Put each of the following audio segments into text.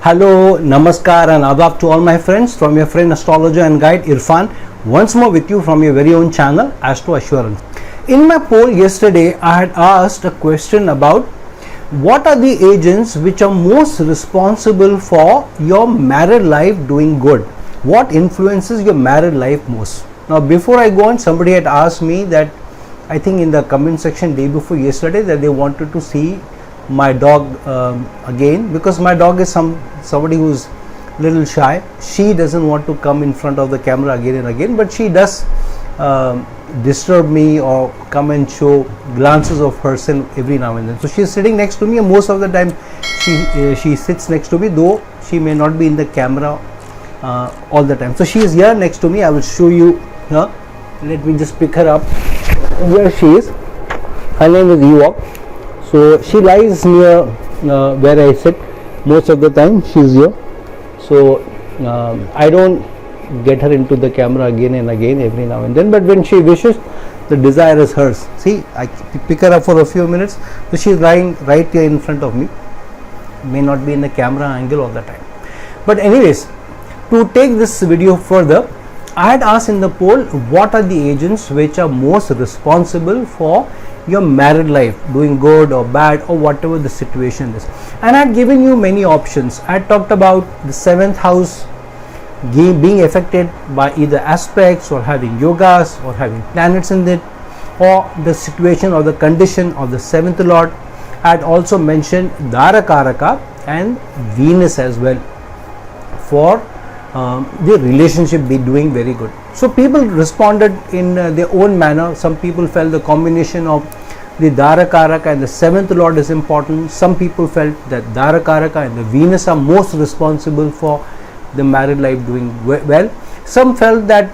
Hello, Namaskar and Adab to all my friends from your friend astrologer and guide Irfan, once more with you from your very own channel Astro Assurance. In my poll yesterday, I had asked a question about what are the agents which are most responsible for your married life doing good? What influences your married life most? Now before I go on, somebody had asked me that, I think in the comment section day before yesterday, that they wanted to see my dog again, because my dog is somebody who's little shy. She doesn't want to come in front of the camera again and again, but she does disturb me or come and show glances of herself every now and then. So she is sitting next to me, and most of the time she sits next to me, though she may not be in the camera all the time. So she is here next to me. I will show you her. Let me just pick her up. Here she is. Her name is Ewok. So she lies near where I sit most of the time. She's here. So I don't get her into the camera again and again every now and then, but when she wishes, the desire is hers. See, I pick her up for a few minutes. So she's lying right here in front of me. May not be in the camera angle all the time. But anyways, to take this video further, I had asked in the poll, what are the agents which are most responsible for your married life doing good or bad or whatever the situation is, and I had given you many options. I had talked about the 7th house being affected by either aspects or having yogas or having planets in it, or the situation or the condition of the 7th lord. I had also mentioned Darakaraka and Venus as well for the relationship be doing very good. So people responded in their own manner. Some people felt the combination of the Darakaraka and the 7th lord is important. Some people felt that Darakaraka and the Venus are most responsible for the married life doing well. Some felt that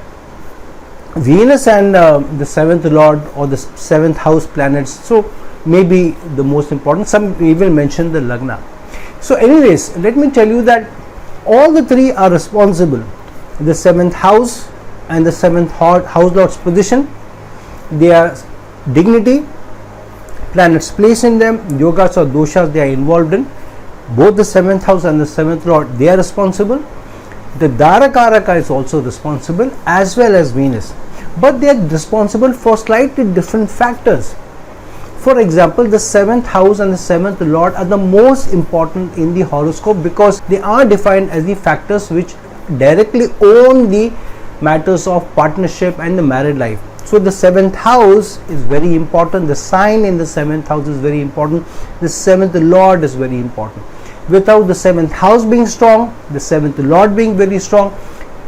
Venus and the 7th lord or the 7th house planets so may be the most important. Some even mentioned the Lagna. So anyways, let me tell you that all the three are responsible. The 7th house and the 7th house lord's position, their dignity, planets placed in them, yogas or doshas they are involved in. Both the 7th house and the 7th lord, they are responsible. The Darakaraka is also responsible, as well as Venus, but they are responsible for slightly different factors. For example, the 7th house and the 7th lord are the most important in the horoscope because they are defined as the factors which directly own the matters of partnership and the married life. So the 7th house is very important. The sign in the 7th house is very important. The 7th lord is very important. Without the 7th house being strong, the 7th lord being very strong,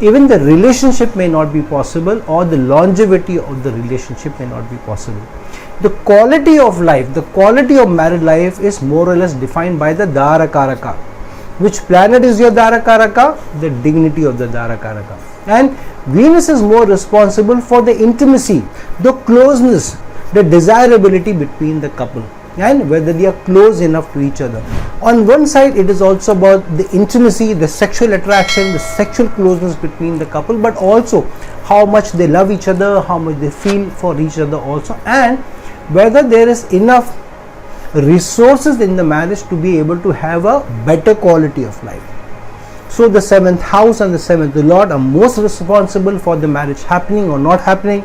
even the relationship may not be possible, or the longevity of the relationship may not be possible. The quality of life, the quality of married life is more or less defined by the Darakaraka. Which planet is your Darakaraka? The dignity of the Darakaraka. And Venus is more responsible for the intimacy, the closeness, the desirability between the couple, and whether they are close enough to each other. On one side, it is also about the intimacy, the sexual attraction, the sexual closeness between the couple, but also how much they love each other, how much they feel for each other also, and whether there is enough resources in the marriage to be able to have a better quality of life. So the 7th house and the 7th lord are most responsible for the marriage happening or not happening,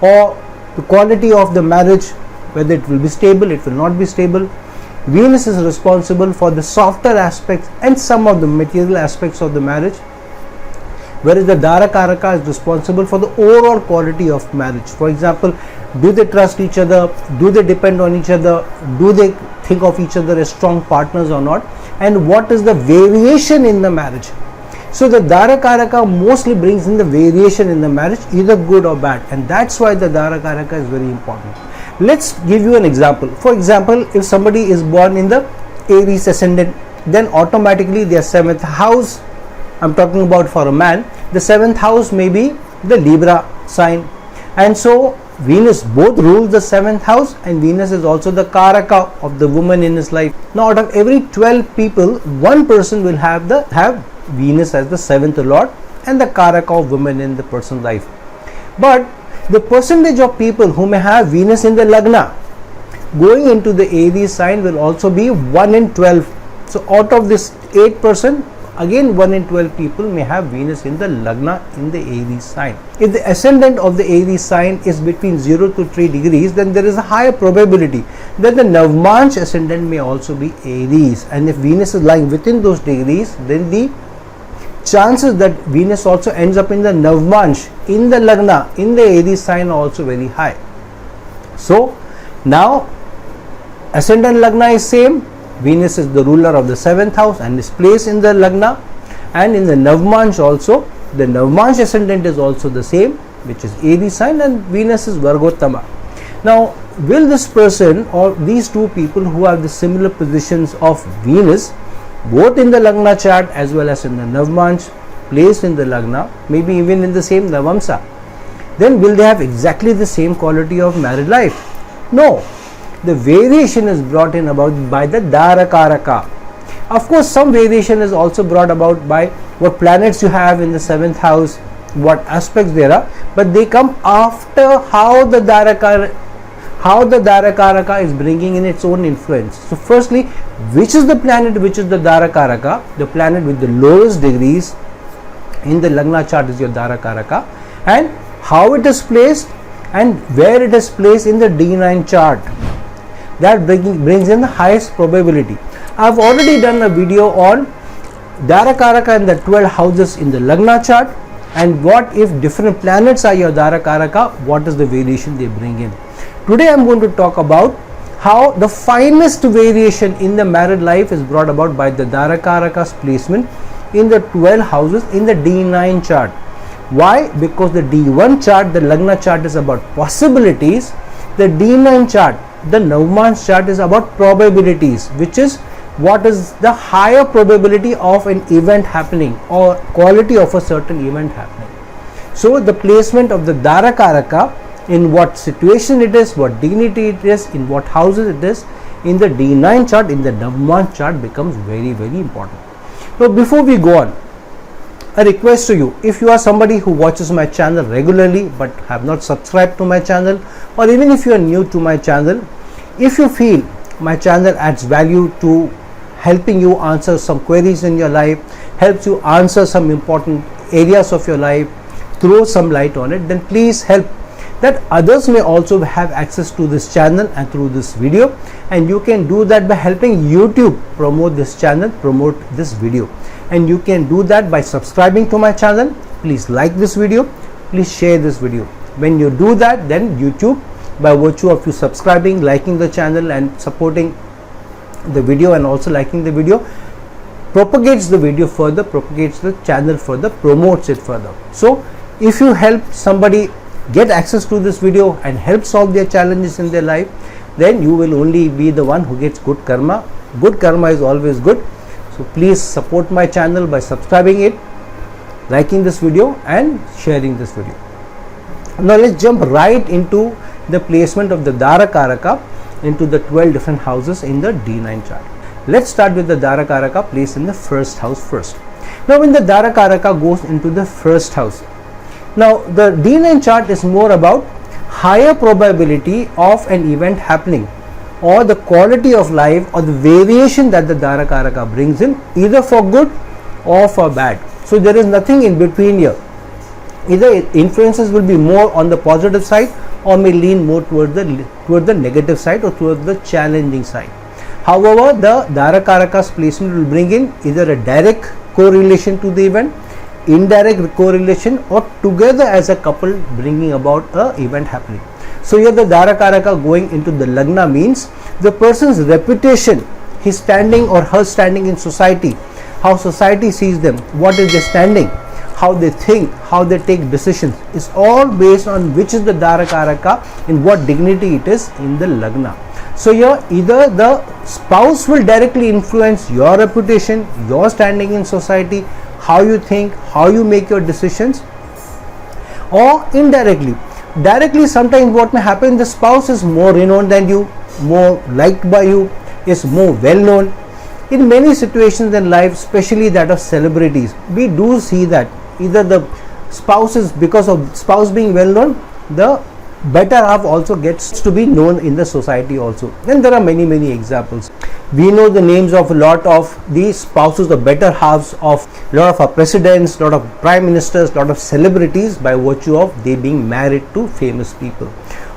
or the quality of the marriage, whether it will be stable, it will not be stable. Venus is responsible for the softer aspects and some of the material aspects of the marriage, whereas the Darakaraka is responsible for the overall quality of marriage. For example, do they trust each other? Do they depend on each other? Do they think of each other as strong partners or not? And what is the variation in the marriage? So the Darakaraka mostly brings in the variation in the marriage, either good or bad, and that's why the Darakaraka is very important. Let's give you an example. For example, if somebody is born in the Aries ascendant, then automatically their 7th house, I'm talking about for a man, the 7th house may be the Libra sign, and so Venus both rules the 7th house, and Venus is also the Karaka of the woman in his life. Now out of every 12 people, one person will have Venus as the 7th lord and the Karaka of women in the person's life. But the percentage of people who may have Venus in the Lagna going into the Aries sign will also be 1 in 12. So out of this 8%, again 1 in 12 people may have Venus in the Lagna in the Aries sign. If the ascendant of the Aries sign is between 0 to 3 degrees, then there is a higher probability that the Navamsa ascendant may also be Aries, and if Venus is lying within those degrees, then the chances that Venus also ends up in the Navamsa in the Lagna in the Aries sign are also very high. So now ascendant Lagna is same. Venus is the ruler of the 7th house and is placed in the Lagna, and in the Navamsa also the Navamsa ascendant is also the same, which is Aries sign, and Venus is Vargottama. Now will this person or these two people who have the similar positions of Venus both in the Lagna chart as well as in the Navamsa placed in the Lagna, maybe even in the same Navamsa, then will they have exactly the same quality of married life? No. The variation is brought in about by the Darakaraka. Of course, some variation is also brought about by what planets you have in the 7th house, what aspects there are, but they come after how the Darakaraka is bringing in its own influence. So firstly, which is the planet which is the Darakaraka? The planet with the lowest degrees in the Lagna chart is your Darakaraka, and how it is placed and where it is placed in the D9 chart. That brings in the highest probability. I have already done a video on Darakaraka and the 12 houses in the Lagna chart, and what if different planets are your Darakaraka, what is the variation they bring in. Today I am going to talk about how the finest variation in the married life is brought about by the Darakaraka's placement in the 12 houses in the D9 chart. Why? Because the D1 chart, the Lagna chart, is about possibilities. The D9 chart, the Navamsa chart, is about probabilities, which is what is the higher probability of an event happening or quality of a certain event happening. So the placement of the Darakaraka, in what situation it is, what dignity it is, in what houses it is, in the D9 chart, in the Navamsa chart, becomes very, very important. Now before we go on, a request to you, if you are somebody who watches my channel regularly but have not subscribed to my channel, or even if you are new to my channel, if you feel my channel adds value to helping you answer some queries in your life, helps you answer some important areas of your life, throw some light on it, then please help that others may also have access to this channel and through this video, and you can do that by helping YouTube promote this channel, promote this video, and you can do that by subscribing to my channel. Please like this video, please share this video. When you do that, then YouTube, by virtue of you subscribing, liking the channel and supporting the video and also liking the video, propagates the video further, propagates the channel further, promotes it further. So if you help somebody get access to this video and help solve their challenges in their life, then you will only be the one who gets good karma. Good karma is always good. So please support my channel by subscribing it, liking this video and sharing this video. Now let's jump right into the placement of the Darakaraka into the 12 different houses in the D9 chart. Let's start with the Darakaraka placed in the first house first. Now when the Darakaraka goes into the first house, now the D9 chart is more about higher probability of an event happening, or the quality of life, or the variation that the Darakaraka brings in, either for good or for bad. So there is nothing in between here. Either influences will be more on the positive side or may lean more toward the negative side or toward the challenging side. However, the Darakaraka's placement will bring in either a direct correlation to the event, indirect correlation, or together as a couple bringing about a event happening. So here the Darakaraka going into the Lagna means the person's reputation, his standing or her standing in society, how society sees them, what is their standing, how they think, how they take decisions, is all based on which is the Darakaraka, in what dignity it is in the Lagna. So here either the spouse will directly influence your reputation, your standing in society, how you think, how you make your decisions, or indirectly. Directly, sometimes what may happen, the spouse is more renowned than you, more liked by you, is more well known. In many situations in life, especially that of celebrities, we do see that either the spouse is, because of spouse being well known, the better half also gets to be known in the society also. And there are many examples. We know the names of a lot of the spouses, the better halves of a lot of our presidents, lot of prime ministers, lot of celebrities, by virtue of they being married to famous people.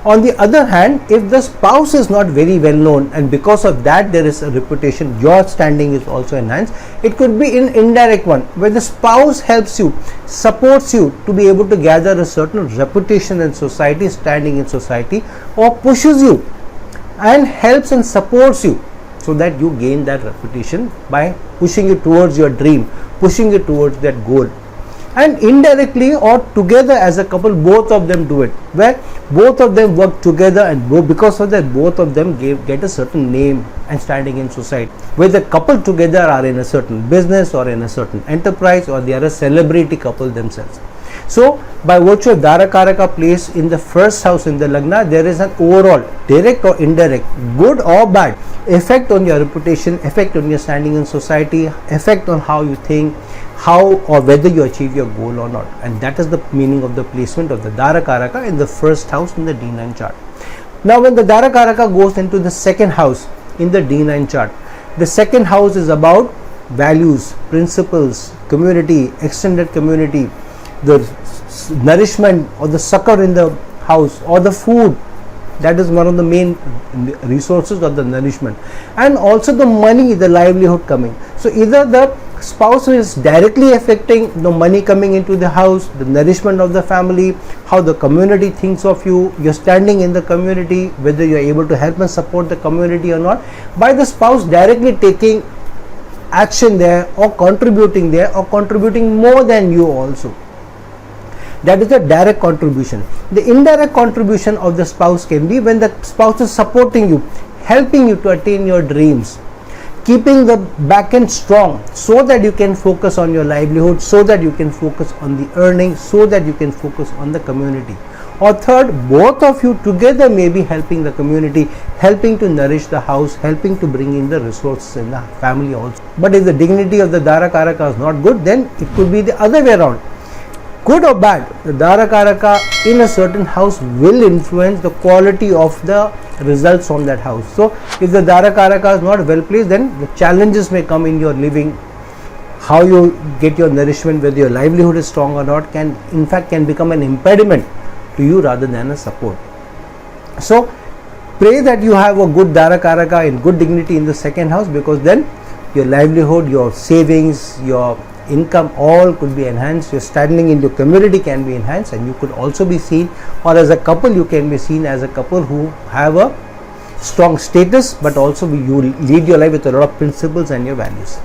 On the other hand, if the spouse is not very well known, and because of that there is a reputation, your standing is also enhanced. It could be an indirect one, where the spouse helps you, supports you to be able to gather a certain reputation in society, standing in society, or pushes you and helps and supports you, so that you gain that reputation by pushing you towards your dream, pushing you towards that goal. And indirectly or together as a couple, both of them do it, where both of them work together, and because of that both of them get a certain name and standing in society, where the couple together are in a certain business or in a certain enterprise, or they are a celebrity couple themselves. So by virtue of Darakaraka place in the first house in the Lagna, there is an overall direct or indirect, good or bad, effect on your reputation, effect on your standing in society, effect on how you think, how or whether you achieve your goal or not. And that is the meaning of the placement of the Darakaraka in the first house in the D9 chart. Now when the Darakaraka goes into the second house in the D9 chart, the second house is about values, principles, community, extended community, the nourishment or the succor in the house, or the food. That is one of the main resources of the nourishment, and also the money, the livelihood coming. So either the spouse is directly affecting the money coming into the house, the nourishment of the family, how the community thinks of you, your standing in the community, whether you are able to help and support the community or not, by the spouse directly taking action there, or contributing there, or contributing more than you also. That is the direct contribution. The indirect contribution of the spouse can be when the spouse is supporting you, helping you to attain your dreams, keeping the back end strong, so that you can focus on your livelihood, so that you can focus on the earnings, so that you can focus on the community. Or third, both of you together may be helping the community, helping to nourish the house, helping to bring in the resources in the family also. But if the dignity of the Darakaraka is not good, then it could be the other way around. Good or bad, the Darakaraka in a certain house will influence the quality of the results from that house. So if the Darakaraka is not well placed, then the challenges may come in your living. How you get your nourishment, whether your livelihood is strong or not, can become an impediment to you rather than a support. So pray that you have a good Darakaraka in good dignity in the second house, because then your livelihood, your savings, your income all could be enhanced, your standing in your community can be enhanced, and you could also be seen, or as a couple you can be seen as a couple who have a strong status, but also you lead your life with a lot of principles and your values.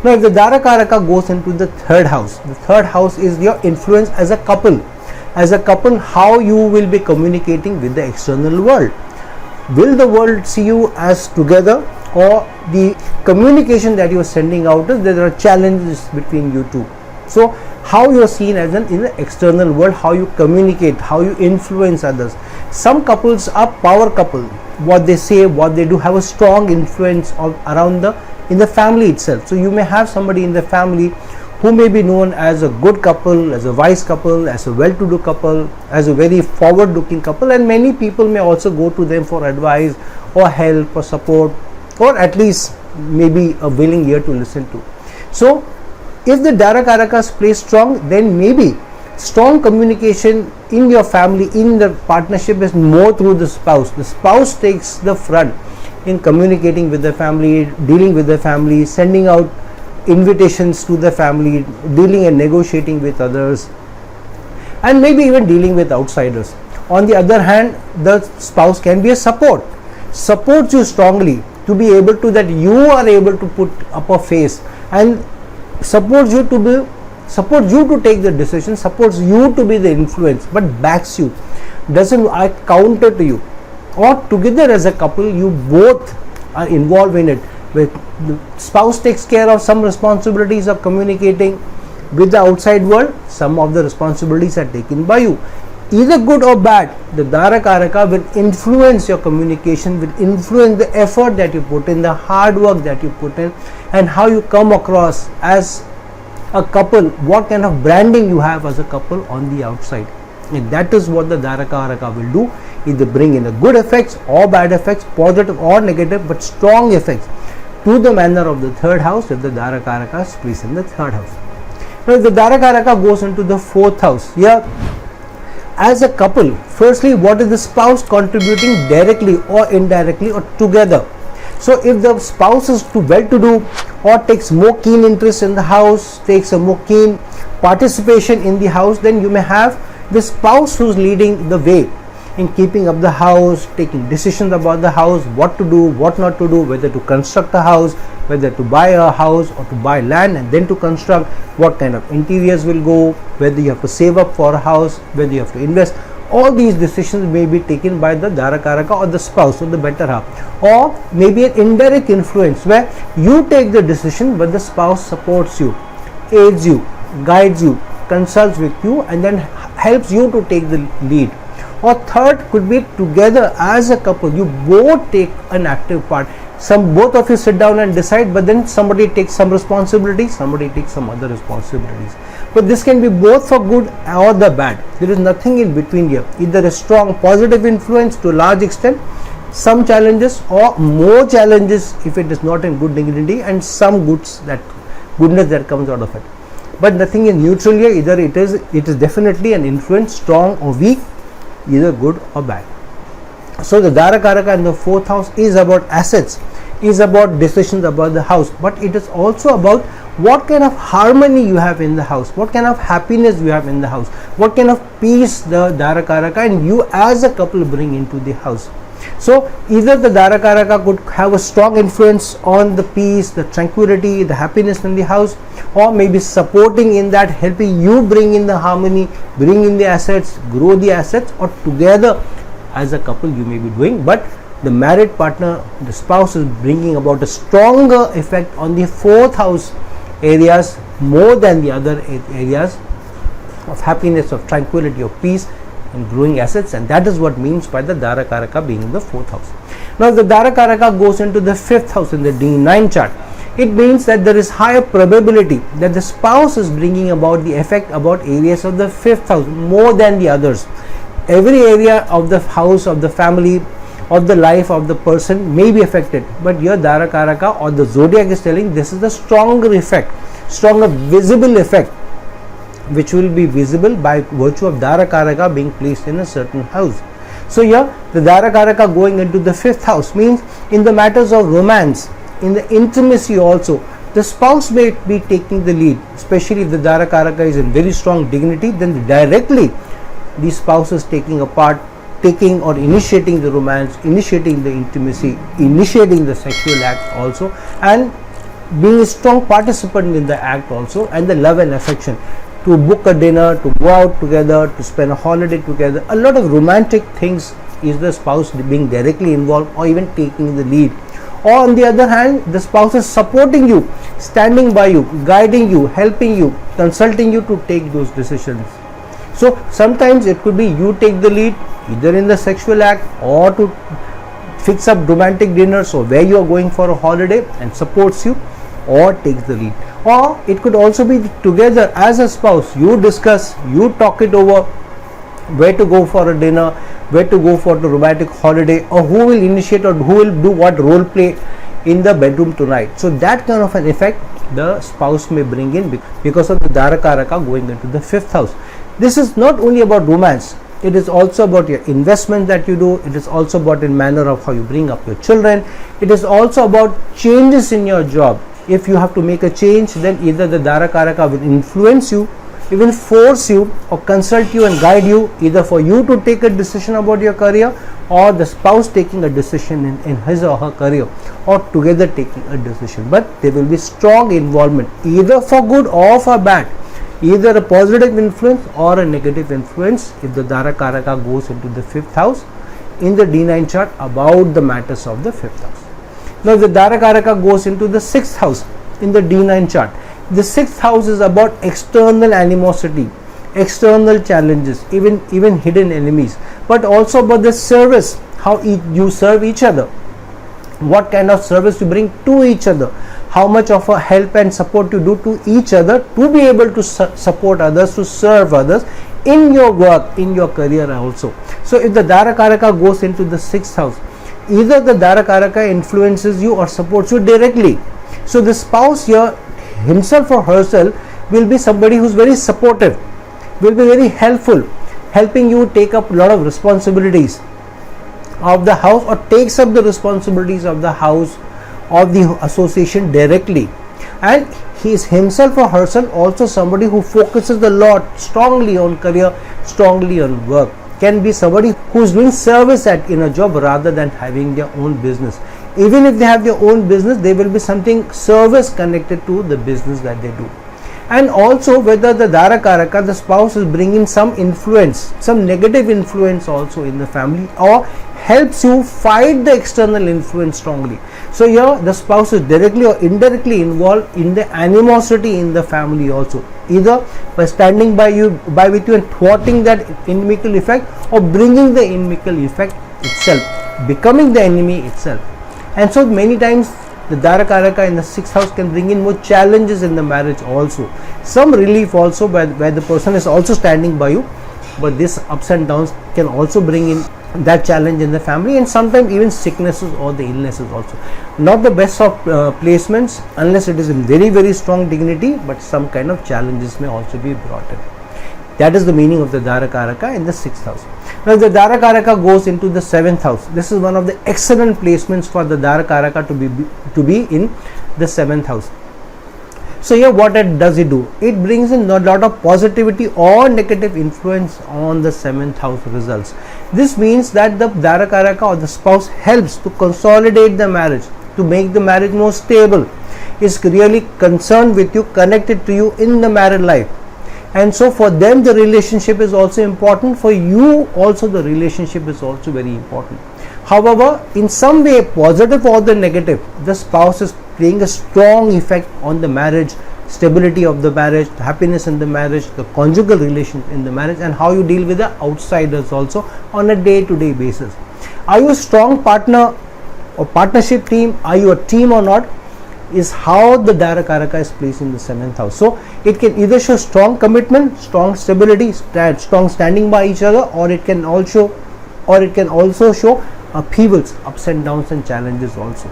Now if the Darakaraka goes into the third house, the third house is your influence as a couple. As a couple, how you will be communicating with the external world. Will the world see you as together, or the communication that you are sending out, there are challenges between you two. So how you are seen as in the external world, how you communicate, how you influence others. Some couples are power couple. What they say, what they do have a strong influence in the family itself. So you may have somebody in the family who may be known as a good couple, as a wise couple, as a well-to-do couple, as a very forward-looking couple, and many people may also go to them for advice or help or support, or at least maybe a willing ear to listen to. So if the Darakaraka is placed strong, then maybe strong communication in your family, in the partnership, is more through the spouse. The spouse takes the front in communicating with the family, dealing with the family, sending out invitations to the family, dealing and negotiating with others, and maybe even dealing with outsiders. On the other hand, the spouse can be a supports you strongly to be able to, that you are able to put up a face, and supports you to take the decision, supports you to be the influence, but backs you, doesn't counter to you. Or together as a couple, you both are involved in it. The spouse takes care of some responsibilities of communicating with the outside world, some of the responsibilities are taken by you. Either good or bad, the Darakaraka will influence your communication, will influence the effort that you put in, the hard work that you put in, and how you come across as a couple, what kind of branding you have as a couple on the outside. And that is what the Darakaraka will do, either bring in a good effects or bad effects, positive or negative, but strong effects to the manner of the third house if the Darakaraka is placed in the third house. Now if the Darakaraka goes into the fourth house, here as a couple, firstly, what is the spouse contributing directly or indirectly or together? So if the spouse is too well-to-do or takes more keen interest in the house, takes a more keen participation in the house, then you may have the spouse who's leading the way in keeping up the house, taking decisions about the house, what to do, what not to do, whether to construct a house, whether to buy a house or to buy land and then to construct, what kind of interiors will go, whether you have to save up for a house, whether you have to invest. All these decisions may be taken by the Darakaraka or the spouse or the better half, or maybe an indirect influence where you take the decision but the spouse supports you, aids you, guides you, consults with you and then helps you to take the lead. Or third could be together as a couple, you both take an active part. Both of you sit down and decide, but then somebody takes some responsibility, somebody takes some other responsibilities. But this can be both for good or the bad. There is nothing in between here. Either a strong positive influence to a large extent, some challenges or more challenges if it is not in good dignity, and some goodness that comes out of it. But nothing in neutral here. Either it is definitely an influence, strong or weak, either good or bad. So the Darakaraka in the fourth house is about assets, is about decisions about the house, but it is also about what kind of harmony you have in the house, what kind of happiness you have in the house, what kind of peace the Darakaraka and you as a couple bring into the house. So either the Darakaraka could have a strong influence on the peace, the tranquility, the happiness in the house, or maybe supporting in that, helping you bring in the harmony, bring in the assets, grow the assets, or together as a couple you may be doing, but the married partner, the spouse, is bringing about a stronger effect on the fourth house areas more than the other areas of happiness, of tranquility, of peace and growing assets, and that is what means by the Darakaraka being in the fourth house. Now if the Darakaraka goes into the fifth house in the D9 chart, it means that there is higher probability that the spouse is bringing about the effect about areas of the fifth house more than the others. Every area of the house, of the family, of the life of the person may be affected, but your Darakaraka or the zodiac is telling this is a stronger effect, stronger visible effect, which will be visible by virtue of Darakaraka being placed in a certain house. So here the Darakaraka going into the fifth house means in the matters of romance, in the intimacy also, the spouse may be taking the lead, especially if the Darakaraka is in very strong dignity, then directly the spouse is taking a part, taking or initiating the romance, initiating the intimacy, initiating the sexual act also, and being a strong participant in the act also, and the love and affection, to book a dinner, to go out together, to spend a holiday together. A lot of romantic things is the spouse being directly involved or even taking the lead. Or on the other hand, the spouse is supporting you, standing by you, guiding you, helping you, consulting you to take those decisions. So sometimes it could be you take the lead either in the sexual act or to fix up romantic dinners or where you are going for a holiday and supports you, or takes the lead. Or it could also be together as a spouse, you discuss, you talk it over, where to go for a dinner, where to go for the romantic holiday, or who will initiate or who will do what role play in the bedroom tonight. So that kind of an effect the spouse may bring in because of the Darakaraka going into the fifth house. This is not only about romance, it is also about your investment that you do, it is also about in manner of how you bring up your children, it is also about changes in your job. If you have to make a change, then either the Darakaraka will influence you, even force you or consult you and guide you, either for you to take a decision about your career or the spouse taking a decision in his or her career, or together taking a decision. But there will be strong involvement either for good or for bad, either a positive influence or a negative influence if the Darakaraka goes into the fifth house in the D9 chart about the matters of the fifth house. Now if the Darakaraka goes into the sixth house in the D9 chart, the sixth house is about external animosity, external challenges, even hidden enemies, but also about the service, how you serve each other, what kind of service you bring to each other, how much of a help and support you do to each other to be able to support others, to serve others in your work, in your career also. So if the Darakaraka goes into the 6th house, either the Darakaraka influences you or supports you directly. So the spouse here, himself or herself, will be somebody who's very supportive, will be very helpful, helping you take up a lot of responsibilities of the house, or takes up the responsibilities of the house, of the association directly. And he is himself or herself also somebody who focuses a lot strongly on career, strongly on work. Can be somebody who is doing service in a job rather than having their own business. Even if they have their own business, there will be something service connected to the business that they do. And also whether the Darakaraka, the spouse, is bringing some influence, some negative influence also in the family, or helps you fight the external influence strongly. So here the spouse is directly or indirectly involved in the animosity in the family also, either by standing with you and thwarting that inimical effect, or bringing the inimical effect itself, becoming the enemy itself. And so many times the Darakaraka in the 6th house can bring in more challenges in the marriage also, some relief also where the person is also standing by you, but this ups and downs can also bring in that challenge in the family, and sometimes even sicknesses or the illnesses also. Not the best of placements unless it is in very, very strong dignity, but some kind of challenges may also be brought in. That is the meaning of the Darakaraka in the 6th house. Now if the Darakaraka goes into the 7th house, this is one of the excellent placements for the Darakaraka to be in the 7th house. So here what does it do? It brings in a lot of positivity or negative influence on the 7th house results. This means that the Darakaraka or the spouse helps to consolidate the marriage, to make the marriage more stable, is really concerned with you, connected to you in the married life. And so for them the relationship is also important, for you also the relationship is also very important. However, in some way, positive or the negative, the spouse is playing a strong effect on the marriage, stability of the marriage, happiness in the marriage, the conjugal relations in the marriage, and how you deal with the outsiders also on a day-to-day basis. Are you a strong partner or partnership team? Are you a team or not? Is how the Darakaraka is placed in the 7th house. So it can either show strong commitment, strong stability, strong standing by each other, or it can also show upheavals, ups and downs and challenges also.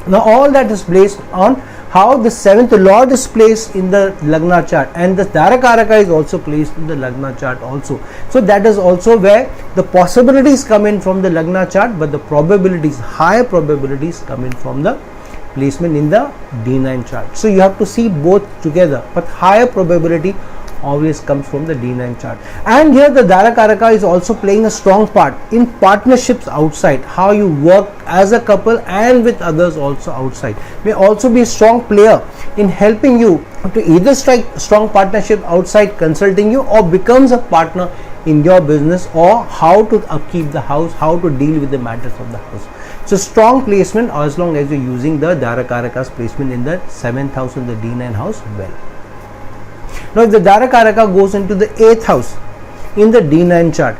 Now all that is based on how the 7th Lord is placed in the Lagna chart, and the Darakaraka is also placed in the Lagna chart also. So that is also where the possibilities come in from the Lagna chart, but the probabilities, higher probabilities, come in from the placement in the D9 chart. So you have to see both together, but higher probability always comes from the D9 chart. And here the Darakaraka is also playing a strong part in partnerships outside, how you work as a couple and with others also outside. May also be a strong player in helping you to either strike strong partnership outside, consulting you, or becomes a partner in your business, or how to upkeep the house, how to deal with the matters of the house. So strong placement as long as you're using the Darakaraka's placement in the 7th house and the D9 house well. Now if the Darakaraka goes into the 8th house in the D9 chart,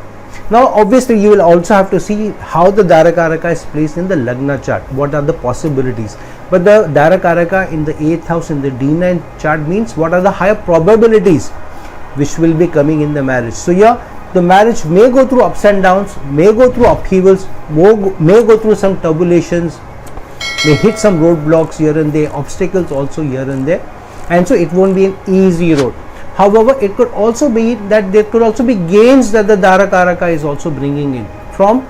now obviously you will also have to see how the Darakaraka is placed in the Lagna chart, what are the possibilities. But the Darakaraka in the 8th house in the D9 chart means what are the higher probabilities which will be coming in the marriage. So here the marriage may go through ups and downs, may go through upheavals, may go through some turbulations, may hit some roadblocks here and there, obstacles also here and there, and so it won't be an easy road. However, it could also be that there could also be gains that the Darakaraka is also bringing in from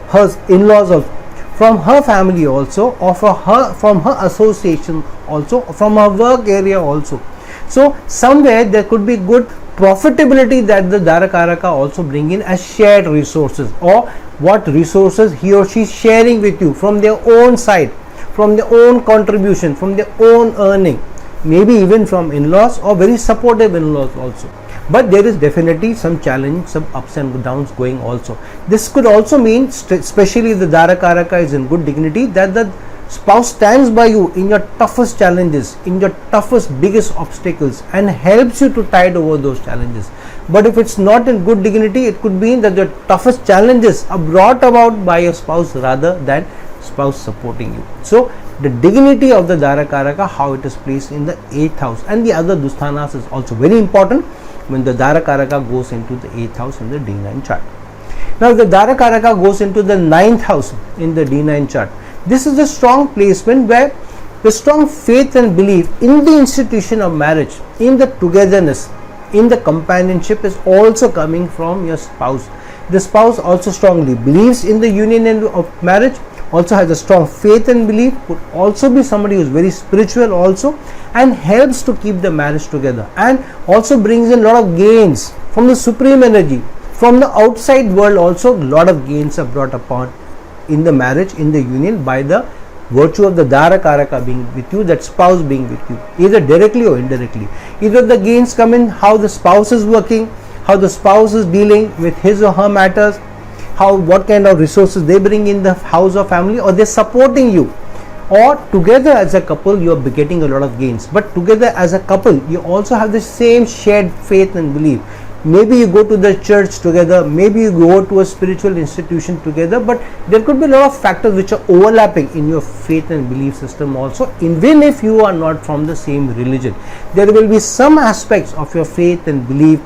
her in-laws also, from her family also, or from her association also, from her work area also. So somewhere there could be good profitability that the Darakaraka also bring in as shared resources, or what resources he or she is sharing with you from their own side, from their own contribution, from their own earning, maybe even from in-laws or very supportive in-laws also. But there is definitely some challenge, some ups and downs going also. This could also mean, especially the Darakaraka is in good dignity, that the spouse stands by you in your toughest challenges, in your toughest, biggest obstacles, and helps you to tide over those challenges. But if it's not in good dignity, it could mean that the toughest challenges are brought about by your spouse rather than spouse supporting you. So the dignity of the Darakaraka, how it is placed in the 8th house and the other Dusthanas, is also very important. when the Darakaraka goes into the 8th house in the D9 chart. Now the Darakaraka goes into the 9th house in the D9 chart. This is a strong placement where the strong faith and belief in the institution of marriage, in the togetherness, in the companionship is also coming from your spouse. The spouse also strongly believes in the union of marriage, also has a strong faith and belief, could also be somebody who is very spiritual also, and helps to keep the marriage together, and also brings in a lot of gains from the supreme energy. From the outside world also, a lot of gains are brought upon in the marriage, in the union, by the virtue of the Darakaraka being with you, that spouse being with you, either directly or indirectly. Either the gains come in how the spouse is working, how the spouse is dealing with his or her matters, what kind of resources they bring in the house or family, or they're supporting you, or together as a couple you are getting a lot of gains. But together as a couple you also have the same shared faith and belief. Maybe you go to the church together, maybe you go to a spiritual institution together, but there could be a lot of factors which are overlapping in your faith and belief system also. Even if you are not from the same religion, there will be some aspects of your faith and belief,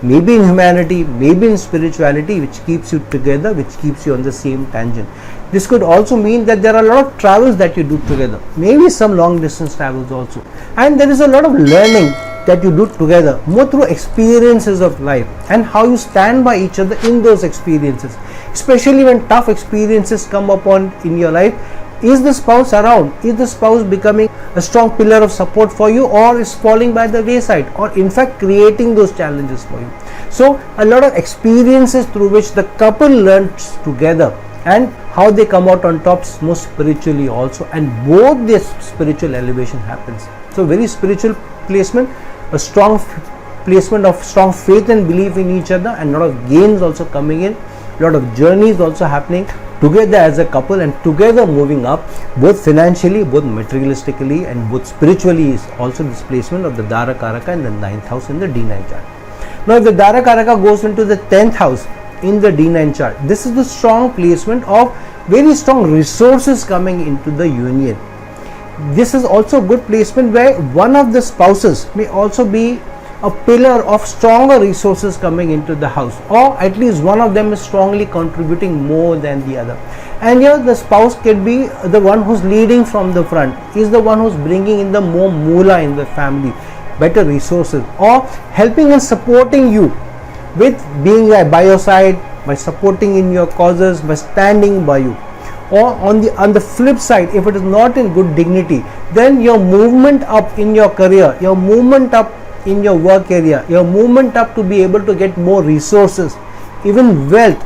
maybe in humanity, maybe in spirituality, which keeps you together, which keeps you on the same tangent. This could also mean that there are a lot of travels that you do together, maybe some long distance travels also, and there is a lot of learning that you do together, more through experiences of life and how you stand by each other in those experiences, especially when tough experiences come upon in your life. Is the spouse around? Is the spouse becoming a strong pillar of support for you, or is falling by the wayside, or in fact creating those challenges for you? So a lot of experiences through which the couple learns together, and how they come out on top most spiritually also, and both this spiritual elevation happens. So very spiritual placement, a strong placement of strong faith and belief in each other, and a lot of gains also coming in, a lot of journeys also happening together as a couple, and together moving up both financially, both materialistically, and both spiritually is also this placement of the Darakaraka in the 9th house in the D9 chart. Now if the Darakaraka goes into the 10th house in the D9 chart, this is the strong placement of very strong resources coming into the union. This is also a good placement where one of the spouses may also be a pillar of stronger resources coming into the house, or at least one of them is strongly contributing more than the other. And here the spouse can be the one who's leading from the front, is the one who's bringing in the more moolah in the family, better resources, or helping and supporting you with being by your side, by supporting in your causes, by standing by you. Or on the flip side, if it is not in good dignity, then your movement up in your career, your movement up in your work area, your movement up to be able to get more resources, even wealth,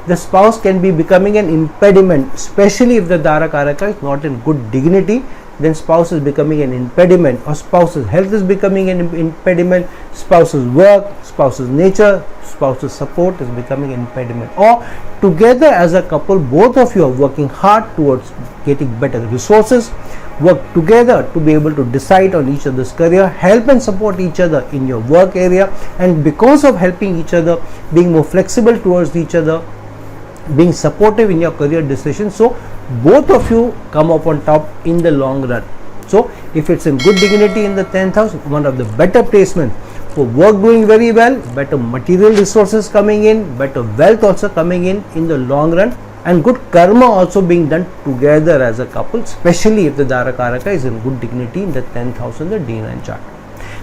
the spouse can be becoming an impediment, especially if the Darakaraka is not in good dignity. Then spouse is becoming an impediment, or spouse's health is becoming an impediment, spouse's work, spouse's nature, spouse's support is becoming an impediment. Or together as a couple, both of you are working hard towards getting better resources, work together to be able to decide on each other's career, help and support each other in your work area, and because of helping each other, being more flexible towards each other, being supportive in your career decisions, so both of you come up on top in the long run. So if it's in good dignity in the 10th house, one of the better placements for work doing very well, better material resources coming in, better wealth also coming in the long run, and good karma also being done together as a couple, especially if the Darakaraka is in good dignity in the 10th house in the D9 chart.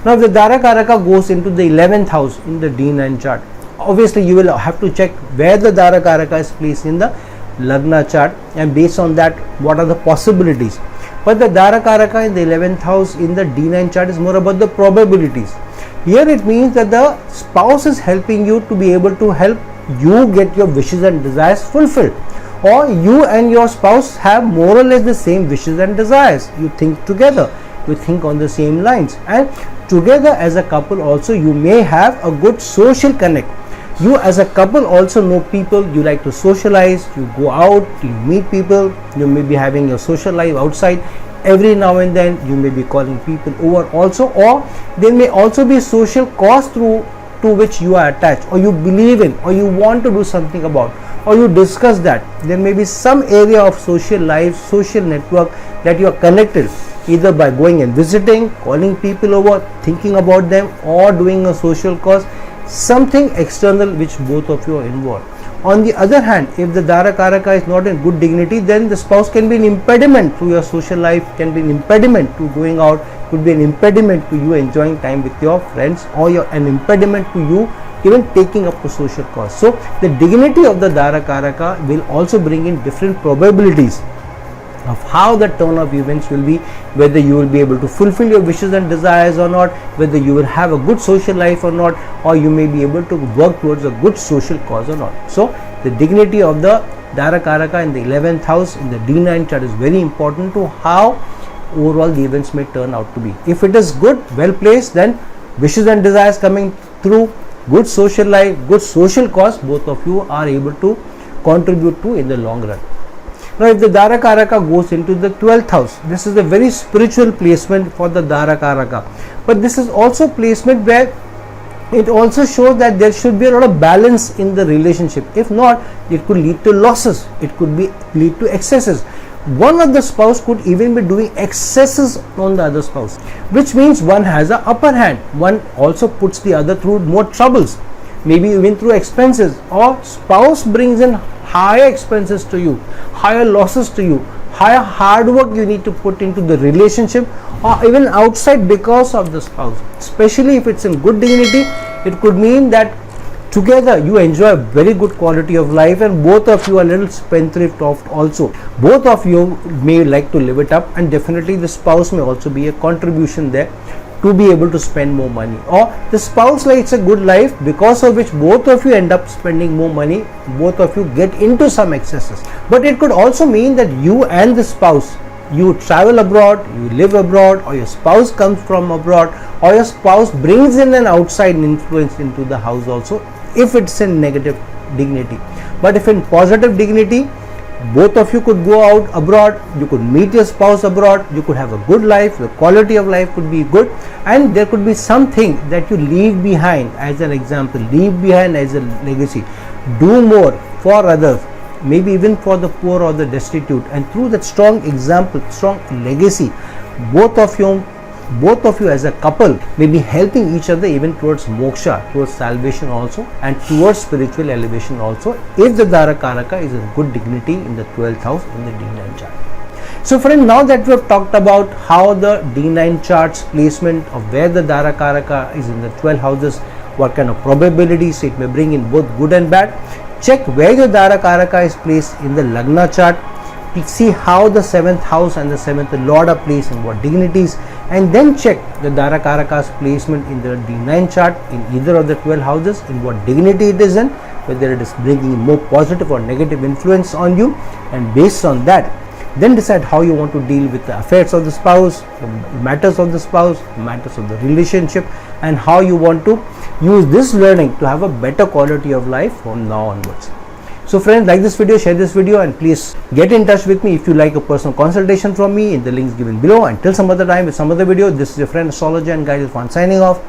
Now if the Darakaraka goes into the 11th house in the D9 chart, obviously you will have to check where the Darakaraka is placed in the Lagna chart, and based on that what are the possibilities. But the Darakaraka in the 11th house in the D9 chart is more about the probabilities. Here it means that the spouse is helping you to be able to help you get your wishes and desires fulfilled, or you and your spouse have more or less the same wishes and desires. You think together, you think on the same lines, and together as a couple also you may have a good social connect. You as a couple also know people, you like to socialize, you go out, you meet people, you may be having your social life outside. Every now and then you may be calling people over also, or there may also be social cause to which you are attached, or you believe in, or you want to do something about, or you discuss that. There may be some area of social life, social network that you are connected either by going and visiting, calling people over, thinking about them, or doing a social cause, something external which both of you are involved. On the other hand, if the Darakaraka is not in good dignity, then the spouse can be an impediment to your social life, can be an impediment to going out, could be an impediment to you enjoying time with your friends, or an impediment to you even taking up a social cause. So the dignity of the Darakaraka will also bring in different probabilities of how the turn of events will be, whether you will be able to fulfill your wishes and desires or not, whether you will have a good social life or not, or you may be able to work towards a good social cause or not. So the dignity of the Darakaraka in the 11th house in the D9 chart is very important to how overall the events may turn out to be. If it is good, well placed, then wishes and desires coming through, good social life, good social cause, both of you are able to contribute to in the long run. Now if the Darakaraka goes into the 12th house, this is a very spiritual placement for the Darakaraka, but this is also placement where it also shows that there should be a lot of balance in the relationship. If not, it could lead to losses, it could lead to excesses. One of the spouse could even be doing excesses on the other spouse, which means one has an upper hand. One also puts the other through more troubles, maybe even through expenses, or spouse brings in higher expenses to you, higher losses to you, higher hard work you need to put into the relationship, or even outside because of the spouse. Especially if it's in good dignity, it could mean that together you enjoy a very good quality of life, and both of you are a little spendthrift of also. Both of you may like to live it up, and definitely the spouse may also be a contribution there to be able to spend more money, or the spouse likes a good life because of which both of you end up spending more money, both of you get into some excesses. But it could also mean that you and the spouse, you travel abroad, you live abroad, or your spouse comes from abroad, or your spouse brings in an outside influence into the house also, if it's in negative dignity. But if in positive dignity, both of you could go out abroad, you could meet your spouse abroad, you could have a good life, the quality of life could be good, and there could be something that you leave behind as an example, leave behind as a legacy. Do more for others, maybe even for the poor or the destitute, and through that strong example, strong legacy, both of you as a couple may be helping each other even towards moksha, towards salvation also, and towards spiritual elevation also, if the Darakaraka is in good dignity in the 12th house in the D9 chart. So friend, now that we have talked about how the D9 chart's placement of where the Darakaraka is in the 12 houses, what kind of probabilities it may bring in both good and bad, check where your Darakaraka is placed in the Lagna chart, see how the 7th house and the 7th lord are placed in what dignities, and then check the Darakaraka's placement in the D9 chart in either of the 12 houses, in what dignity it is in, whether it is bringing more positive or negative influence on you, and based on that, then decide how you want to deal with the affairs of the spouse, the matters of the spouse, matters of the relationship, and how you want to use this learning to have a better quality of life from now onwards. So friends, like this video, share this video, and please get in touch with me if you like a personal consultation from me in the links given below. Until some other time with some other video, this is your friend astrologer and guide Irfan signing off.